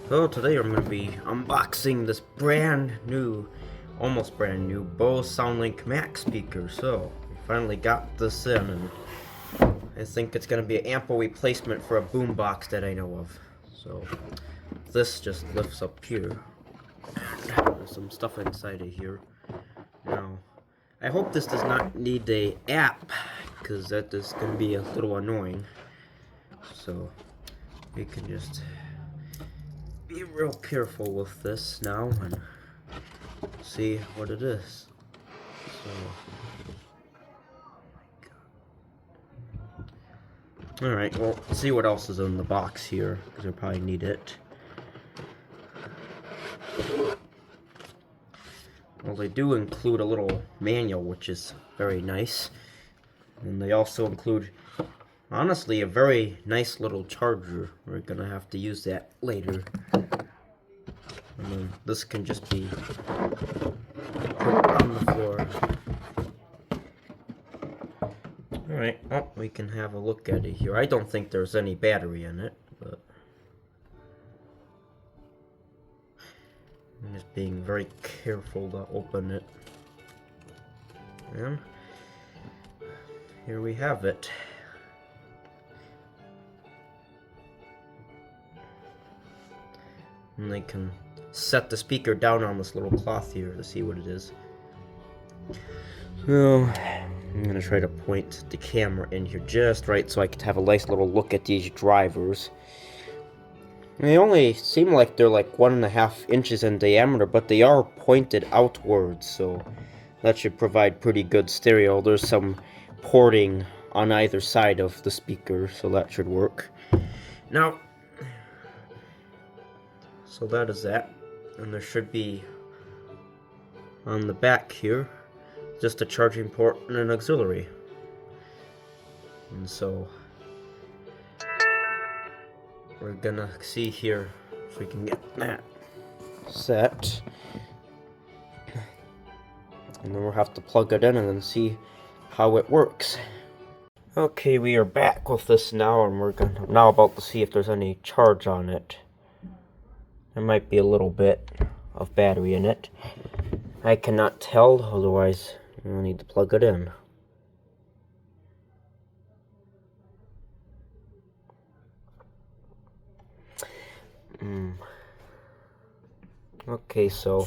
So today I'm going to be unboxing this almost brand new Bose Soundlink Max speaker. So we finally got this in, and I think it's going to be an ample replacement for a boombox that I know of. So this just lifts up here. There's some stuff inside of here. Now, I hope this does not need a app, because that is going to be a little annoying. So we can just be real careful with this now and see what it is. So, alright, well, see what else is in the box here, because I probably need it. Well, they do include a little manual, which is very nice. And they also include, honestly, a very nice little charger. We're gonna have to use that later. And then this can just be put on the floor. Alright, well, we can have a look at it here. I don't think there's any battery in it, but I'm just being very careful to open it. And here we have it. And they can set the speaker down on this little cloth here to see what it is. So I'm gonna try to point the camera in here just right so I can have a nice little look at these drivers. They only seem like they're like 1.5 inches in diameter, but they are pointed outwards, so that should provide pretty good stereo. There's some porting on either side of the speaker, so that should work. Now, so that is that, and there should be on the back here just a charging port and an auxiliary. And so we're gonna see here if we can get that set, and then we'll have to plug it in and then see how it works. Okay, we are back with this now, and we're now about to see if there's any charge on it. There might be a little bit of battery in it. I cannot tell, otherwise we'll need to plug it in. Okay, so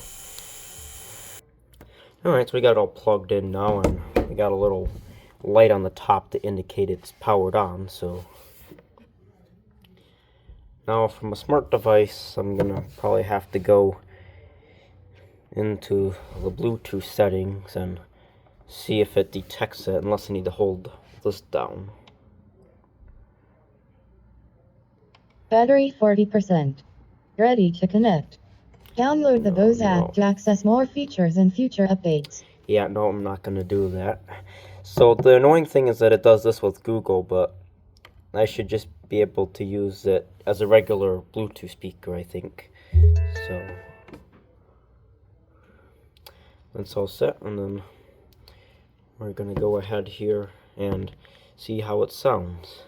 alright, so we got it all plugged in now, and we got a little light on the top to indicate it's powered on. So now from a smart device, I'm gonna probably have to go into the Bluetooth settings and see if it detects it, unless I need to hold this down. Battery 40%. Ready to connect. Download the Bose app to access more features and future updates. Yeah, no, I'm not gonna do that. So the annoying thing is that it does this with Google, but I should just be able to use it as a regular Bluetooth speaker, I think. So that's all set, and then we're gonna go ahead here and see how it sounds.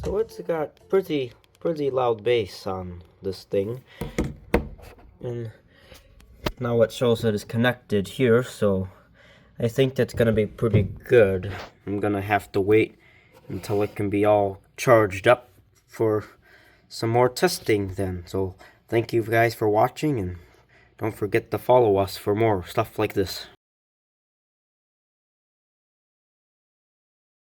So it's got pretty loud bass on this thing, and now it shows that it's connected here, so I think that's gonna be pretty good. I'm gonna have to wait until it can be all charged up for some more testing then. So thank you guys for watching, and don't forget to follow us for more stuff like this.